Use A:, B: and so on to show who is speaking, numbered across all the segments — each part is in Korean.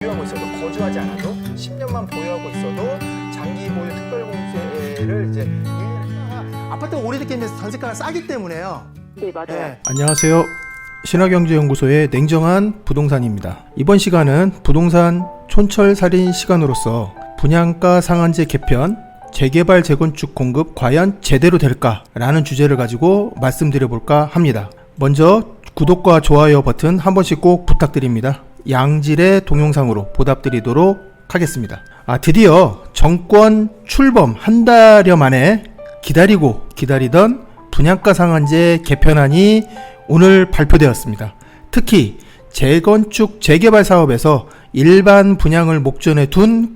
A: 보유하고 있어도 거주하지 않아도 10년만 보유하고 있어도 장기 보유 특별공제를 이제 1년
B: 아파트가 오래됐기 때문에 전세가가 싸기 때문에요.
C: 네, 맞아요.
B: 네.
D: 안녕하세요. 신화경제연구소의 냉정한 부동산입니다. 이번 시간은 부동산 촌철살인 시간으로서 분양가 상한제 개편, 재개발 재건축 공급 과연 제대로 될까? 라는 주제를 가지고 말씀드려볼까 합니다. 먼저 구독과 좋아요 버튼 한 번씩 꼭 부탁드립니다. 양질의 동영상으로 보답드리도록 하겠습니다. 드디어 정권 출범 한 달여 만에 기다리던 분양가 상한제 개편안이 오늘 발표되었습니다. 특히 재건축 재개발 사업에서 일반 분양을 목전에 둔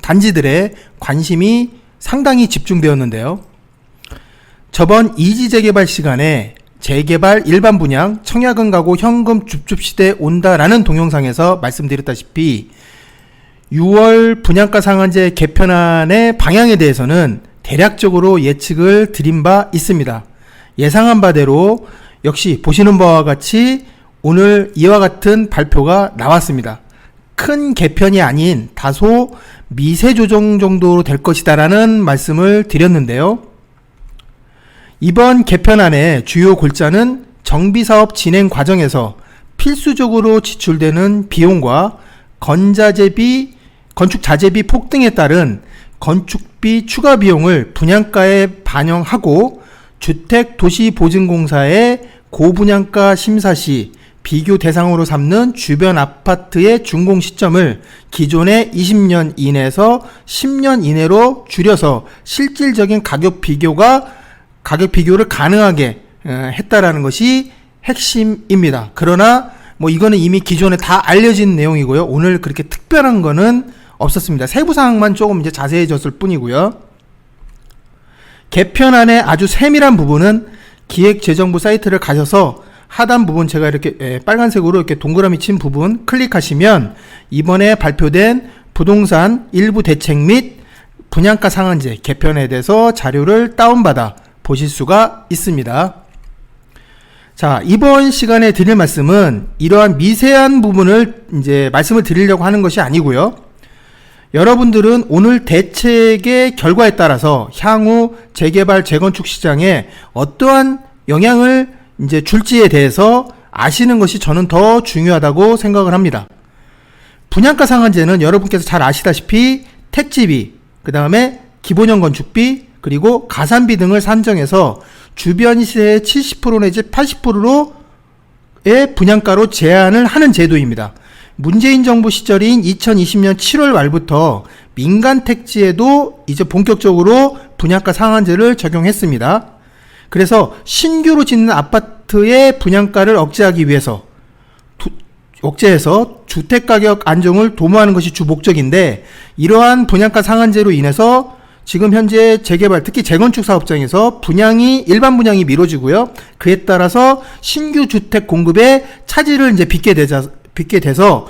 D: 단지들의 관심이 상당히 집중되었는데요. 저번 이지 재개발 시간에 재개발 일반 분양 청약은 가고 현금 줍줍 시대 온다라는 동영상에서 말씀드렸다시피 6월 분양가 상한제 개편안의 방향에 대해서는 대략적으로 예측을 드린 바 있습니다. 예상한 바대로 역시 보시는 바와 같이 오늘 이와 같은 발표가 나왔습니다. 큰 개편이 아닌 다소 미세 조정 정도로 될 것이다 라는 말씀을 드렸는데요. 이번 개편안의 주요 골자는 정비사업 진행 과정에서 필수적으로 지출되는 비용과 건축 자재비 폭등에 따른 건축비 추가 비용을 분양가에 반영하고 주택도시보증공사의 고분양가 심사 시 비교 대상으로 삼는 주변 아파트의 준공 시점을 기존의 20년 이내에서 10년 이내로 줄여서 실질적인 가격 비교를 가능하게 했다라는 것이 핵심입니다. 그러나 이거는 이미 기존에 다 알려진 내용이고요. 오늘 그렇게 특별한 거는 없었습니다. 세부 사항만 조금 이제 자세해졌을 뿐이고요. 개편안의 아주 세밀한 부분은 기획재정부 사이트를 가셔서 하단 부분 제가 이렇게 빨간색으로 이렇게 동그라미 친 부분 클릭하시면 이번에 발표된 부동산 일부 대책 및 분양가 상한제 개편에 대해서 자료를 다운받아 보실 수가 있습니다. 자, 이번 시간에 드릴 말씀은 이러한 미세한 부분을 이제 말씀을 드리려고 하는 것이 아니고요. 여러분들은 오늘 대책의 결과에 따라서 향후 재개발 재건축 시장에 어떠한 영향을 이제 줄지에 대해서 아시는 것이 저는 더 중요하다고 생각을 합니다. 분양가 상한제는 여러분께서 잘 아시다시피 택지비, 그 다음에 기본형 건축비, 그리고 가산비 등을 산정해서 주변 시세의 70% 내지 80%의 분양가로 제한을 하는 제도입니다. 문재인 정부 시절인 2020년 7월 말부터 민간 택지에도 이제 본격적으로 분양가 상한제를 적용했습니다. 그래서 신규로 짓는 아파트의 분양가를 억제해서 주택가격 안정을 도모하는 것이 주 목적인데, 이러한 분양가 상한제로 인해서 지금 현재 재개발, 특히 재건축 사업장에서 일반 분양이 미뤄지고요. 그에 따라서 신규 주택 공급에 차질을 이제 빚게 돼서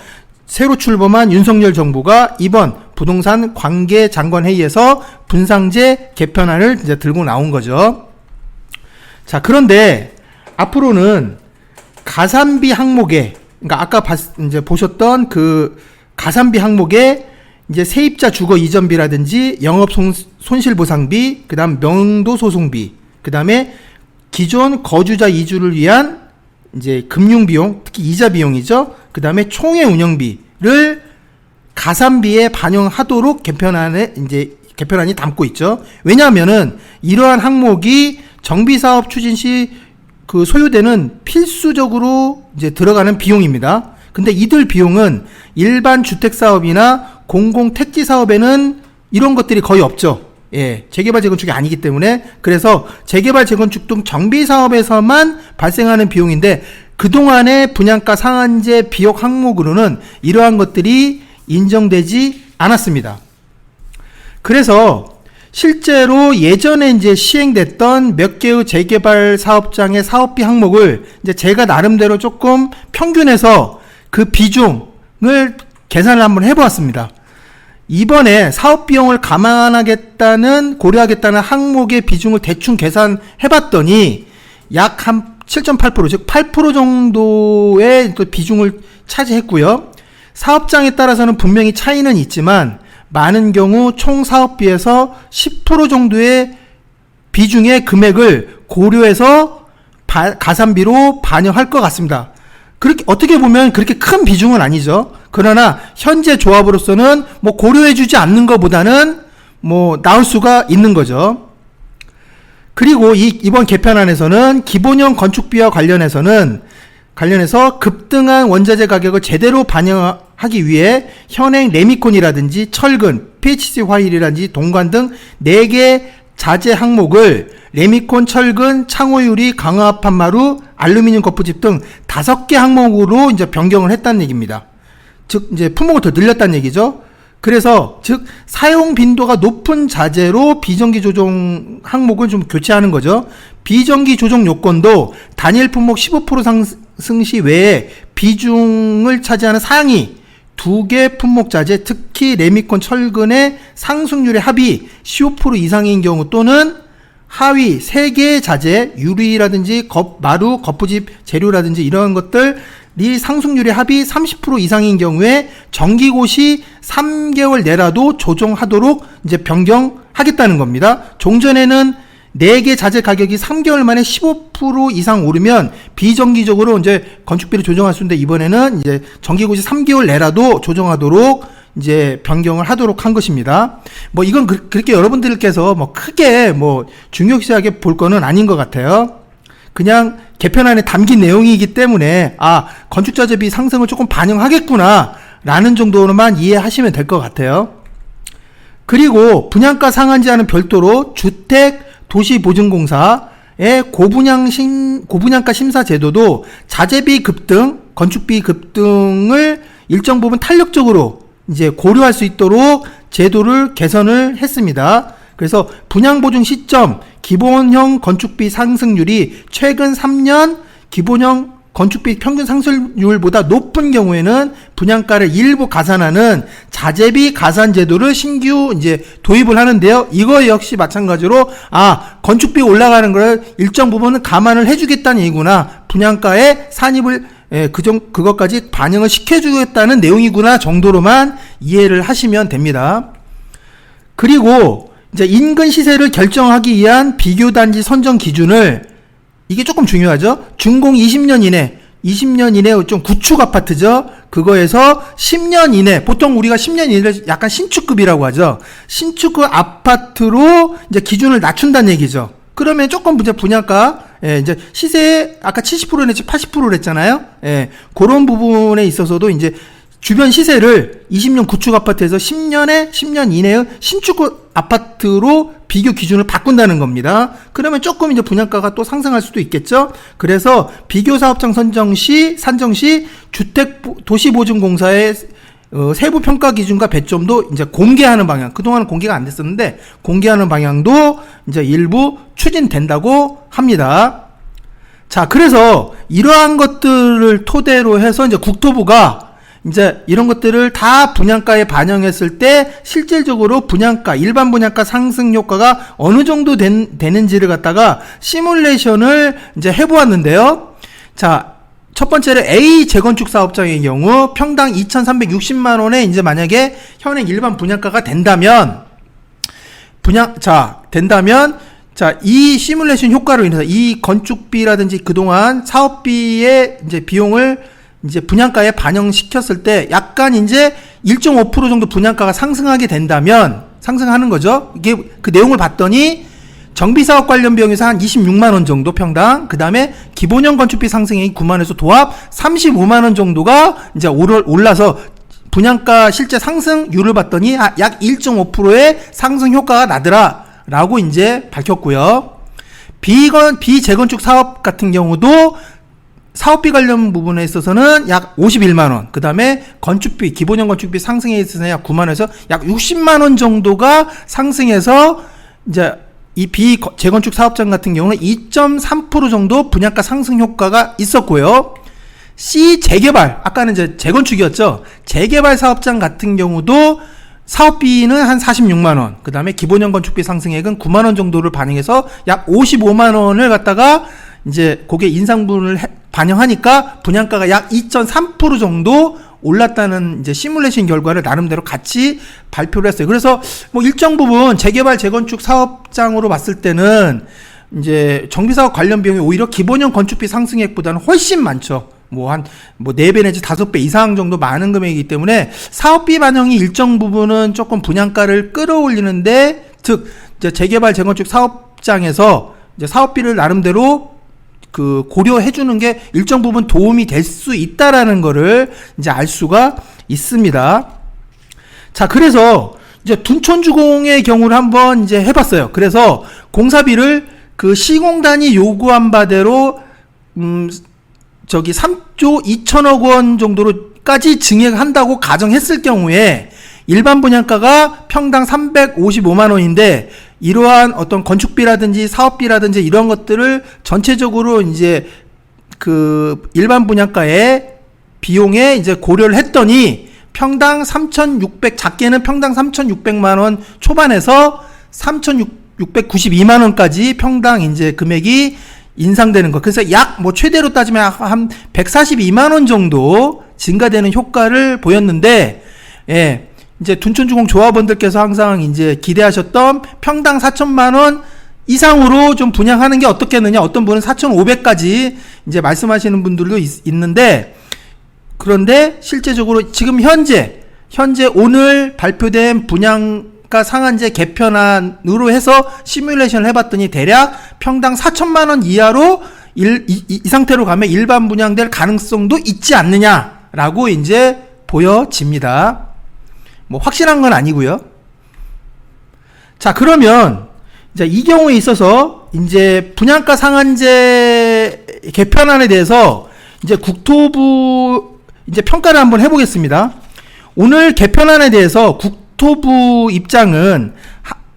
D: 새로 출범한 윤석열 정부가 이번 부동산 관계 장관 회의에서 분상제 개편안을 이제 들고 나온 거죠. 자, 그런데 앞으로는 가산비 항목에, 그러니까 아까 이제 보셨던 그 가산비 항목에 이제 세입자 주거 이전비라든지 영업 손실보상비, 그 다음 명도소송비, 그 다음에 기존 거주자 이주를 위한 이제 금융비용, 특히 이자 비용이죠. 그 다음에 총회 운영비를 가산비에 반영하도록 개편안이 담고 있죠. 왜냐하면은 이러한 항목이 정비사업 추진 시 그 소요되는 필수적으로 이제 들어가는 비용입니다. 근데 이들 비용은 일반 주택사업이나 공공택지사업에는 이런 것들이 거의 없죠. 재개발 재건축이 아니기 때문에. 그래서 재개발 재건축 등 정비사업에서만 발생하는 비용인데, 그동안의 분양가 상한제 비용 항목으로는 이러한 것들이 인정되지 않았습니다. 그래서 실제로 예전에 이제 시행됐던 몇 개의 재개발 사업장의 사업비 항목을 이제 제가 나름대로 조금 평균해서 그 비중을 계산을 한번 해보았습니다. 이번에 사업 비용을 고려하겠다는 항목의 비중을 대충 계산해봤더니 약 한 7.8%, 즉 8% 정도의 비중을 차지했고요. 사업장에 따라서는 분명히 차이는 있지만 많은 경우 총 사업비에서 10% 정도의 비중의 금액을 고려해서 가산비로 반영할 것 같습니다. 그렇게 어떻게 보면 그렇게 큰 비중은 아니죠. 그러나 현재 조합으로서는 뭐 고려해주지 않는 것보다는 뭐 나올 수가 있는 거죠. 그리고 이번 개편안에서는 기본형 건축비와 관련해서 급등한 원자재 가격을 제대로 반영하기 위해 현행 레미콘이라든지 철근, PHC 화일이라든지 동관 등 4개 자재 항목을 레미콘, 철근, 창호유리, 강화합판마루, 알루미늄 거푸집 등 5개 항목으로 이제 변경을 했다는 얘기입니다. 즉 이제 품목을 더 늘렸다는 얘기죠. 그래서 즉 사용 빈도가 높은 자재로 비정기 조정 항목을 좀 교체하는 거죠. 비정기 조정 요건도 단일 품목 15% 상승 시 외에 비중을 차지하는 상위 2개 품목 자재, 특히 레미콘, 철근의 상승률의 합이 15% 이상인 경우 또는 하위 3개의 자재, 유리라든지 마루, 거푸집 재료라든지 이런 것들이 상승률의 합이 30% 이상인 경우에 정기고시 3개월 내라도 조정하도록 이제 변경하겠다는 겁니다. 종전에는 4개 자재 가격이 3개월 만에 15% 이상 오르면 비정기적으로 이제 건축비를 조정할 수 있는데 이번에는 이제 정기고시 3개월 내라도 조정하도록 이제 변경을 하도록 한 것입니다. 뭐 이건 그렇게 여러분들께서 뭐 크게 뭐 중요시하게 볼 거는 아닌 것 같아요. 그냥 개편안에 담긴 내용이기 때문에 건축자재비 상승을 조금 반영하겠구나 라는 정도로만 이해하시면 될 것 같아요. 그리고 분양가 상한제와는 별도로 주택도시보증공사의 고분양가 심사 제도도 자재비 급등, 건축비 급등을 일정 부분 탄력적으로 이제 고려할 수 있도록 제도를 개선을 했습니다. 그래서 분양보증 시점 기본형 건축비 상승률이 최근 3년 기본형 건축비 평균 상승률보다 높은 경우에는 분양가를 일부 가산하는 자재비 가산 제도를 신규 이제 도입을 하는데요. 이거 역시 마찬가지로 건축비 올라가는 걸 일정 부분은 감안을 해주겠다는 얘기구나. 분양가에 산입을 그것까지 반영을 시켜주겠다는 내용이구나 정도로만 이해를 하시면 됩니다. 그리고 이제 인근 시세를 결정하기 위한 비교단지 선정 기준을 이게 조금 중요하죠. 준공 20년 이내 좀 구축 아파트죠. 그거에서 10년 이내, 보통 우리가 10년 이내를 약간 신축급이라고 하죠. 신축급 아파트로 이제 기준을 낮춘다는 얘기죠. 그러면 조금 이제 분양가, 이제 시세 아까 70% 냈지 80%를 했잖아요. 그런 부분에 있어서도 이제 주변 시세를 20년 구축 아파트에서 10년 이내의 신축급 아파트로 비교 기준을 바꾼다는 겁니다. 그러면 조금 이제 분양가가 또 상승할 수도 있겠죠. 그래서 비교 사업장 산정 시 주택도시보증공사의 세부 평가 기준과 배점도 이제 공개하는 방향. 그동안은 공개가 안 됐었는데 공개하는 방향도 이제 일부 추진된다고 합니다. 자, 그래서 이러한 것들을 토대로 해서 이제 국토부가 이제 이런 것들을 다 분양가에 반영했을 때 실질적으로 일반 분양가 상승 효과가 어느 정도 되는지를 갖다가 시뮬레이션을 이제 해보았는데요. 자, 첫 번째로 A 재건축 사업장의 경우 평당 2,360만 원에 이제 만약에 현행 일반 분양가가 된다면 이 시뮬레이션 효과로 인해서 이 건축비라든지 그동안 사업비의 이제 비용을 이제 분양가에 반영시켰을 때 약간 이제 1.5% 정도 분양가가 상승하게 된다면 상승하는 거죠. 이게 그 내용을 봤더니 정비사업 관련 비용에서 한 26만 원 정도 평당, 그 다음에 기본형 건축비 상승액이 9만 원에서 도합 35만 원 정도가 이제 올라서 분양가 실제 상승률을 봤더니 약 1.5%의 상승 효과가 나더라라고 이제 밝혔고요. 비재건축 사업 같은 경우도 사업비 관련 부분에 있어서는 약 51만 원, 그 다음에 건축비, 기본형 건축비 상승에 있어서 약 9만 원에서 약 60만 원 정도가 상승해서 이제 이 비재건축 사업장 같은 경우는 2.3% 정도 분양가 상승 효과가 있었고요. C 재개발, 아까는 이제 재건축이었죠. 재개발 사업장 같은 경우도 사업비는 한 46만 원, 그 다음에 기본형 건축비 상승액은 9만 원 정도를 반영해서 약 55만 원을 갖다가 이제 거기에 인상분을 반영하니까 분양가가 약 2.3% 정도 올랐다는 이제 시뮬레이션 결과를 나름대로 같이 발표를 했어요. 그래서 뭐 일정 부분 재개발 재건축 사업장으로 봤을 때는 이제 정비사업 관련 비용이 오히려 기본형 건축비 상승액보다는 훨씬 많죠. 뭐 4배 내지 5배 이상 정도 많은 금액이기 때문에 사업비 반영이 일정 부분은 조금 분양가를 끌어올리는데, 즉 이제 재개발 재건축 사업장에서 이제 사업비를 나름대로 그 고려해 주는 게 일정 부분 도움이 될 수 있다라는 거를 이제 알 수가 있습니다. 자, 그래서 이제 둔촌주공의 경우를 한번 이제 해봤어요. 그래서 공사비를 그 시공단이 요구한 바대로 3조 2천억 원 정도로까지 증액한다고 가정했을 경우에 일반 분양가가 평당 355만 원인데, 이러한 어떤 건축비라든지 사업비라든지 이런 것들을 전체적으로 이제 그 일반 분양가의 비용에 이제 고려를 했더니 평당 3,600, 작게는 평당 3,600만 원 초반에서 3,692만 원까지 평당 이제 금액이 인상되는 것. 그래서 약 뭐 최대로 따지면 한 142만 원 정도 증가되는 효과를 보였는데, 예. 이제 둔촌주공 조합원들께서 항상 이제 기대하셨던 평당 4천만 원 이상으로 좀 분양하는 게 어떻겠느냐. 어떤 분은 4,500까지 이제 말씀하시는 분들도 있는데, 그런데 실제적으로 지금 현재 오늘 발표된 분양가 상한제 개편안으로 해서 시뮬레이션을 해봤더니 대략 평당 4천만 원 이하로 이 상태로 가면 일반 분양될 가능성도 있지 않느냐라고 이제 보여집니다. 뭐 확실한 건 아니고요. 자, 그러면 이제 이 경우에 있어서 이제 분양가 상한제 개편안에 대해서 이제 국토부 이제 평가를 한번 해보겠습니다. 오늘 개편안에 대해서 국토부 입장은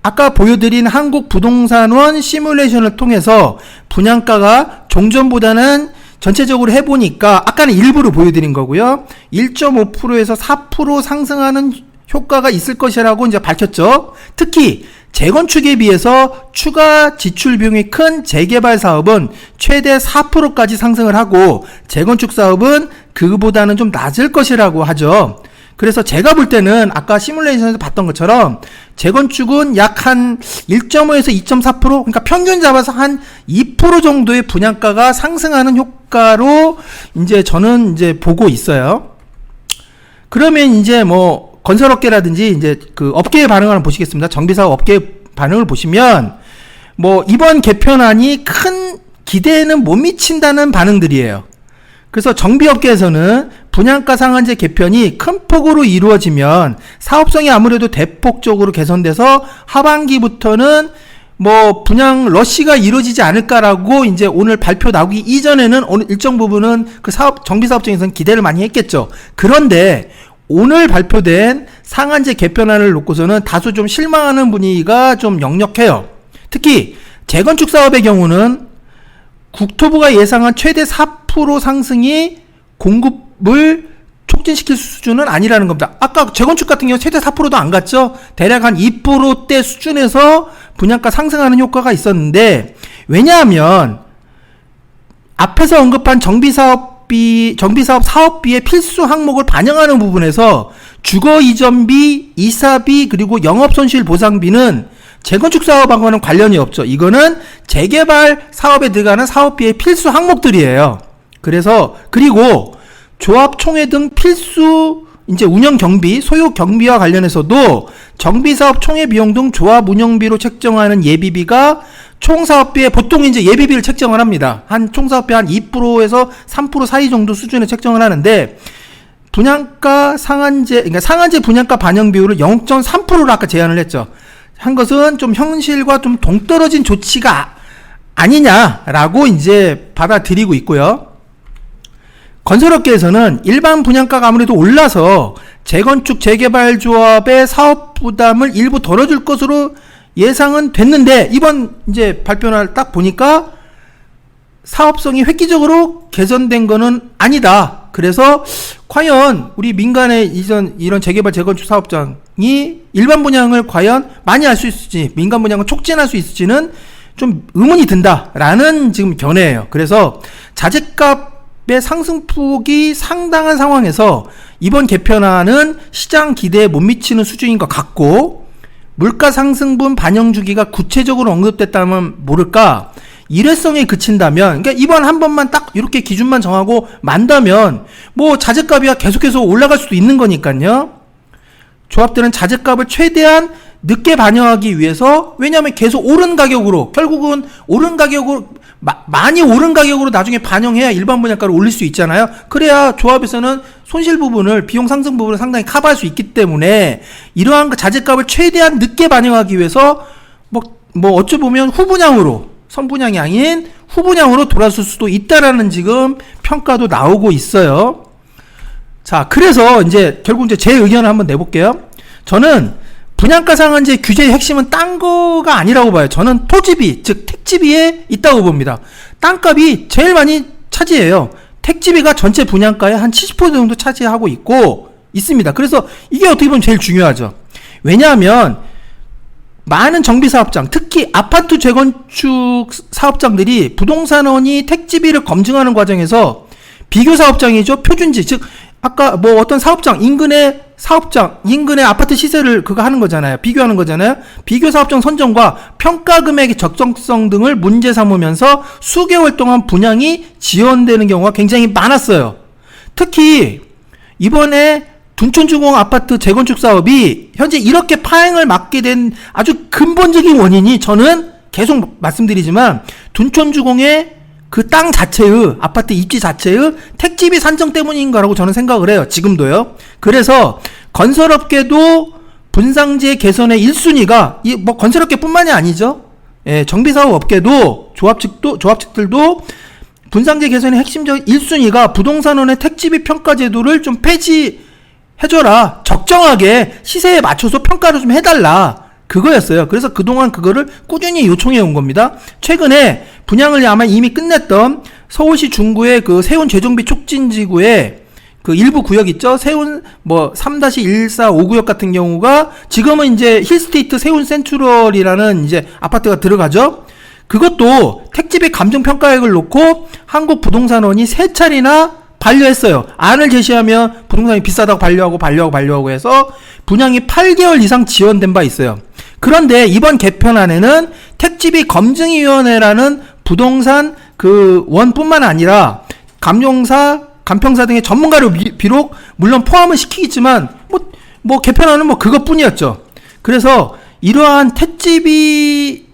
D: 아까 보여드린 한국부동산원 시뮬레이션을 통해서 분양가가 종전보다는 전체적으로 해보니까 아까는 일부를 보여드린 거고요. 1.5%에서 4% 상승하는 효과가 있을 것이라고 이제 밝혔죠. 특히 재건축에 비해서 추가 지출 비용이 큰 재개발 사업은 최대 4%까지 상승을 하고 재건축 사업은 그보다는 좀 낮을 것이라고 하죠. 그래서 제가 볼 때는 아까 시뮬레이션에서 봤던 것처럼 재건축은 약 한 1.5에서 2.4%, 그러니까 평균 잡아서 한 2% 정도의 분양가가 상승하는 효과로 이제 저는 이제 보고 있어요. 그러면 이제 뭐 건설업계라든지 이제 그 업계의 반응을 한번 보시겠습니다. 정비사업 업계의 반응을 보시면 뭐 이번 개편안이 큰 기대에는 못 미친다는 반응들이에요. 그래서 정비업계에서는 분양가 상한제 개편이 큰 폭으로 이루어지면 사업성이 아무래도 대폭적으로 개선돼서 하반기부터는 뭐 분양 러시가 이루어지지 않을까라고 이제 오늘 발표 나오기 이전에는 오늘 일정 부분은 그 정비사업장에서는 기대를 많이 했겠죠. 그런데 오늘 발표된 상한제 개편안을 놓고서는 다소 좀 실망하는 분위기가 좀 역력해요. 특히 재건축 사업의 경우는 국토부가 예상한 최대 4% 상승이 공급을 촉진시킬 수준은 아니라는 겁니다. 아까 재건축 같은 경우 최대 4%도 안 갔죠. 대략 한 2%대 수준에서 분양가 상승하는 효과가 있었는데, 왜냐하면 앞에서 언급한 정비사업 사업비의 필수 항목을 반영하는 부분에서 주거 이전비, 이사비, 그리고 영업손실 보상비는 재건축 사업하고는 관련이 없죠. 이거는 재개발 사업에 들어가는 사업비의 필수 항목들이에요. 그래서 그리고 조합 총회 등 필수 이제 운영 경비, 소요 경비와 관련해서도 정비사업 총회 비용 등 조합 운영비로 책정하는 예비비가 총 사업비에 보통 이제 예비비를 책정을 합니다. 한 총 사업비 한 2%에서 3% 사이 정도 수준에 책정을 하는데, 분양가 상한제, 그러니까 상한제 분양가 반영 비율을 0.3%로 아까 제안을 했죠. 한 것은 좀 현실과 좀 동떨어진 조치가 아니냐라고 이제 받아들이고 있고요. 건설업계에서는 일반 분양가가 아무래도 올라서 재건축 재개발 조합의 사업 부담을 일부 덜어줄 것으로 예상은 됐는데, 이번 이제 발표를 딱 보니까 사업성이 획기적으로 개선된 거는 아니다. 그래서 과연 우리 민간의 이런 재개발 재건축 사업장이 일반 분양을 과연 많이 할 수 있을지, 민간 분양을 촉진할 수 있을지는 좀 의문이 든다라는 지금 견해예요. 그래서 자재값 상승폭이 상당한 상황에서 이번 개편안은 시장 기대에 못 미치는 수준인 것 같고, 물가 상승분 반영 주기가 구체적으로 언급됐다면 모를까, 일회성에 그친다면, 그러니까 이번 한 번만 딱 이렇게 기준만 정하고 만다면 뭐 자재값이 계속해서 올라갈 수도 있는 거니까요. 조합들은 자재값을 최대한 늦게 반영하기 위해서, 왜냐하면 계속 오른 가격으로, 결국은 오른 가격으로, 많이 오른 가격으로 나중에 반영해야 일반 분양가를 올릴 수 있잖아요. 그래야 조합에서는 손실 부분을, 비용 상승 부분을 상당히 커버할 수 있기 때문에 이러한 자재값을 최대한 늦게 반영하기 위해서 어찌 보면 후분양으로, 선분양이 아닌 후분양으로 돌아설 수도 있다라는 지금 평가도 나오고 있어요. 자, 그래서 결국 제 의견을 한번 내볼게요. 저는 분양가 상한제 규제의 핵심은 딴 거가 아니라고 봐요. 저는 토지비, 즉 택지비에 있다고 봅니다. 땅값이 제일 많이 차지해요. 택지비가 전체 분양가의 한 70% 정도 차지하고 있습니다. 그래서 이게 어떻게 보면 제일 중요하죠. 왜냐하면 많은 정비사업장, 특히 아파트 재건축 사업장들이 부동산원이 택지비를 검증하는 과정에서 비교사업장이죠. 표준지, 즉 아까 어떤 사업장, 인근의 아파트 시세를 하는 거잖아요. 비교하는 거잖아요. 비교사업장 선정과 평가 금액의 적정성 등을 문제 삼으면서 수개월 동안 분양이 지연되는 경우가 굉장히 많았어요. 특히 이번에 둔촌주공 아파트 재건축 사업이 현재 이렇게 파행을 맞게 된 아주 근본적인 원인이, 저는 계속 말씀드리지만 둔촌주공의 그 땅 자체의, 아파트 입지 자체의 택지비 산정 때문인 거라고 저는 생각을 해요. 지금도요. 그래서 건설업계도 분상제 개선의 1순위가 건설업계뿐만이 아니죠. 예, 정비사업 업계도 조합측들도 분상제 개선의 핵심적 1순위가 부동산원의 택지비 평가 제도를 좀 폐지해줘라. 적정하게 시세에 맞춰서 평가를 좀 해달라. 그거였어요. 그래서 그동안 그거를 꾸준히 요청해 온 겁니다. 최근에 분양을 아마 이미 끝냈던 서울시 중구의 그 세운 재정비 촉진지구의 그 일부 구역 있죠? 세운 3-1459구역 같은 경우가 지금은 힐스테이트 세운 센트럴이라는 아파트가 들어가죠? 그것도 택지비 감정 평가액을 놓고 한국부동산원이 3차례나 반려했어요. 안을 제시하면 부동산이 비싸다고 반려하고 해서 분양이 8개월 이상 지연된 바 있어요. 그런데 이번 개편안에는 택지비 검증위원회라는 부동산 원뿐만 아니라 감평사 등의 전문가를 비록 물론 포함을 시키겠지만 개편안은 그것뿐이었죠. 그래서 이러한 택지비를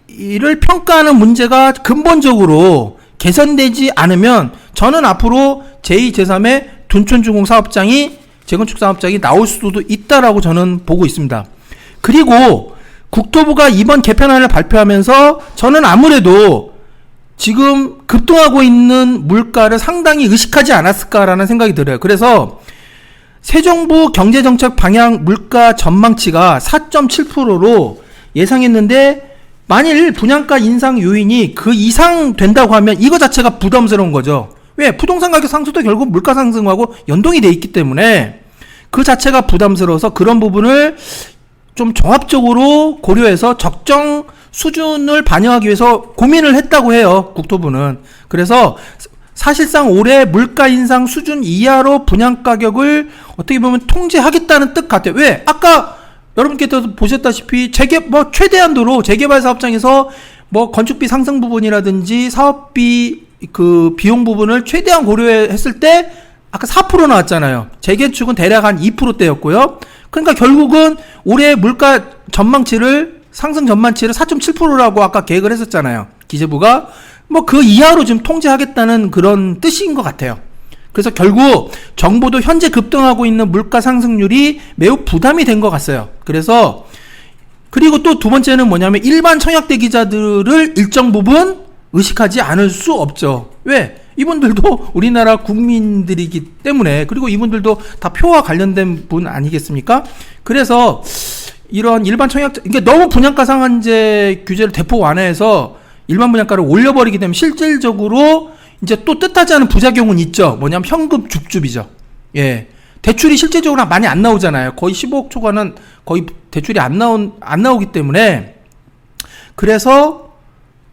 D: 평가하는 문제가 근본적으로 개선되지 않으면 저는 앞으로 제2, 제3의 둔촌주공 사업장이, 재건축 사업장이 나올 수도 있다라고 저는 보고 있습니다. 그리고 국토부가 이번 개편안을 발표하면서 저는 아무래도 지금 급등하고 있는 물가를 상당히 의식하지 않았을까라는 생각이 들어요. 그래서 새 정부 경제정책 방향 물가 전망치가 4.7%로 예상했는데, 만일 분양가 인상 요인이 그 이상 된다고 하면 이거 자체가 부담스러운 거죠. 왜? 부동산 가격 상승도 결국 물가 상승하고 연동이 돼 있기 때문에 그 자체가 부담스러워서 그런 부분을 좀 종합적으로 고려해서 적정 수준을 반영하기 위해서 고민을 했다고 해요, 국토부는. 그래서 사실상 올해 물가 인상 수준 이하로 분양 가격을 어떻게 보면 통제하겠다는 뜻 같아요. 왜? 아까 여러분께서 보셨다시피 최대한도로 재개발 사업장에서 건축비 상승 부분이라든지 사업비 비용 부분을 최대한 고려했을 때 아까 4% 나왔잖아요. 재개축은 대략 한 2%대였고요. 그러니까 결국은 올해 물가 상승 전망치를 4.7%라고 아까 계획을 했었잖아요. 기재부가 그 이하로 지금 통제하겠다는 그런 뜻인 것 같아요. 그래서 결국 정부도 현재 급등하고 있는 물가 상승률이 매우 부담이 된 것 같아요. 그리고 또 두 번째는 뭐냐면 일반 청약대기자들을 일정 부분 의식하지 않을 수 없죠. 왜? 이분들도 우리나라 국민들이기 때문에, 그리고 이분들도 다 표와 관련된 분 아니겠습니까? 그래서 이런 일반 청약자, 그러니까 너무 분양가 상한제 규제를 대폭 완화해서 일반 분양가를 올려버리게 되면 실질적으로 또 뜻하지 않은 부작용은 있죠. 뭐냐면 현금 줍줍이죠. 예. 대출이 실제적으로 많이 안 나오잖아요. 거의 15억 초과는 거의 대출이 안 나오기 때문에, 그래서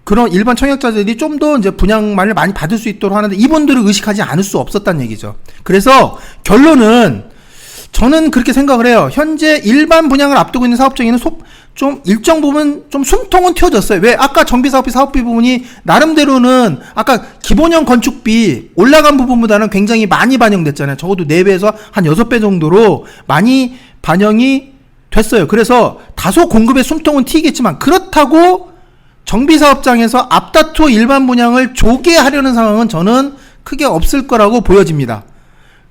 D: 그런 일반 청약자들이 좀 더 이제 분양만을 많이 받을 수 있도록 하는데 이분들을 의식하지 않을 수 없었다는 얘기죠. 그래서 결론은 저는 그렇게 생각을 해요. 현재 일반 분양을 앞두고 있는 사업장에는 좀 일정 부분 좀 숨통은 틔워졌어요. 왜? 아까 정비사업비 사업비 부분이 나름대로는 아까 기본형 건축비 올라간 부분보다는 굉장히 많이 반영됐잖아요. 적어도 4배에서 한 6배 정도로 많이 반영이 됐어요. 그래서 다소 공급의 숨통은 튀겠지만 그렇다고 정비사업장에서 앞다투어 일반 분양을 조개하려는 상황은 저는 크게 없을 거라고 보여집니다.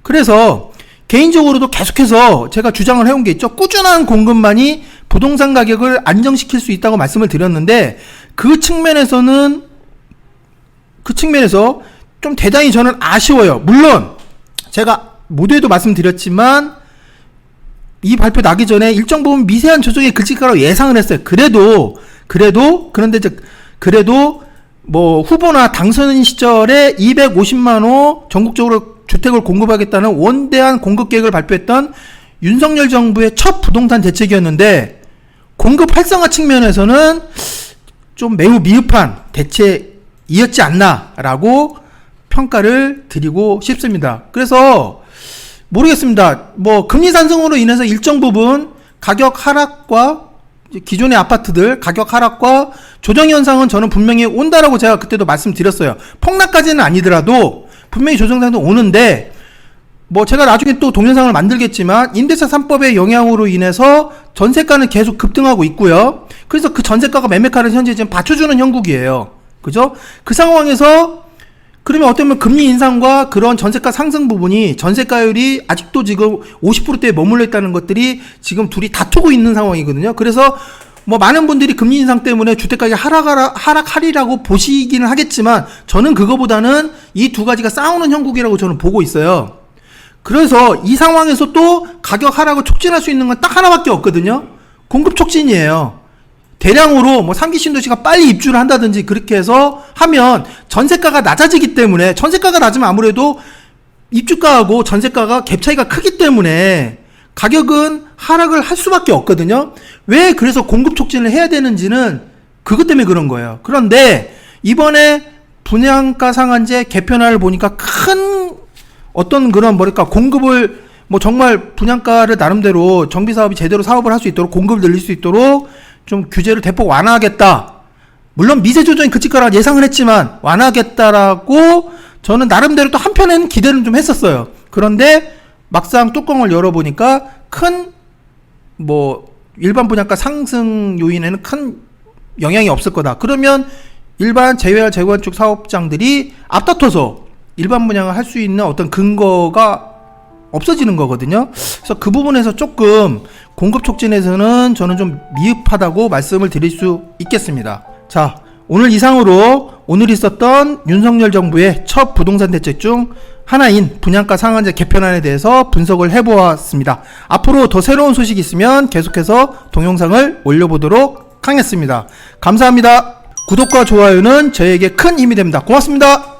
D: 그래서 개인적으로도 계속해서 제가 주장을 해온 게 있죠. 꾸준한 공급만이 부동산 가격을 안정시킬 수 있다고 말씀을 드렸는데 그 측면에서 좀 대단히 저는 아쉬워요. 물론 제가 모두에도 말씀드렸지만 이 발표 나기 전에 일정 부분 미세한 조정이 그칠 거라고 예상을 했어요. 그래도 뭐 후보나 당선 시절에 250만 호 전국적으로 주택을 공급하겠다는 원대한 공급 계획을 발표했던 윤석열 정부의 첫 부동산 대책이었는데 공급 활성화 측면에서는 좀 매우 미흡한 대책이었지 않나라고 평가를 드리고 싶습니다. 그래서 모르겠습니다. 뭐 금리 상승으로 인해서 일정 부분 가격 하락과 기존의 아파트들 가격 하락과 조정 현상은 저는 분명히 온다라고 제가 그때도 말씀드렸어요. 폭락까지는 아니더라도 분명히 조정상도 오는데 뭐 제가 나중에 또 동영상을 만들겠지만 임대차 3법의 영향으로 인해서 전세가는 계속 급등하고 있고요. 그래서 그 전세가가 매매가를 현재 지금 받쳐주는 형국이에요. 그죠? 그 상황에서 그러면 어쩌면 금리 인상과 그런 전세가 상승 부분이 전세가율이 아직도 지금 50%대에 머물러 있다는 것들이 지금 둘이 다투고 있는 상황이거든요. 그래서 뭐 많은 분들이 금리 인상 때문에 주택가격이 하락하리라고 보시기는 하겠지만 저는 그거보다는 이 두 가지가 싸우는 형국이라고 저는 보고 있어요. 그래서 이 상황에서 또 가격 하락을 촉진할 수 있는 건 딱 하나밖에 없거든요. 공급 촉진이에요. 대량으로 뭐 3기 신도시가 빨리 입주를 한다든지 그렇게 해서 하면 전세가가 낮아지기 때문에 전세가가 낮으면 아무래도 입주가하고 전세가가 갭 차이가 크기 때문에 가격은 하락을 할 수밖에 없거든요. 왜 그래서 공급 촉진을 해야 되는지는 그것 때문에 그런 거예요. 그런데 이번에 분양가 상한제 개편안을 보니까 큰 어떤 그런 공급을 뭐 정말 분양가를 나름대로 정비사업이 제대로 사업을 할 수 있도록 공급을 늘릴 수 있도록 좀 규제를 대폭 완화하겠다. 물론 미세 조정이 그칠 거라 예상을 했지만 완화하겠다라고 저는 나름대로 또 한편에는 기대를 좀 했었어요. 그런데 막상 뚜껑을 열어보니까 큰 뭐 일반 분양가 상승 요인에는 큰 영향이 없을 거다. 그러면 일반 재개발 재건축 사업장들이 앞다퉈서 일반 분양을 할 수 있는 어떤 근거가 없어지는 거거든요. 그래서 그 부분에서 조금 공급 촉진에서는 저는 좀 미흡하다고 말씀을 드릴 수 있겠습니다. 자, 오늘 이상으로 오늘 있었던 윤석열 정부의 첫 부동산 대책 중 하나인 분양가 상한제 개편안에 대해서 분석을 해보았습니다. 앞으로 더 새로운 소식이 있으면 계속해서 동영상을 올려보도록 하겠습니다. 감사합니다. 구독과 좋아요는 저에게 큰 힘이 됩니다. 고맙습니다.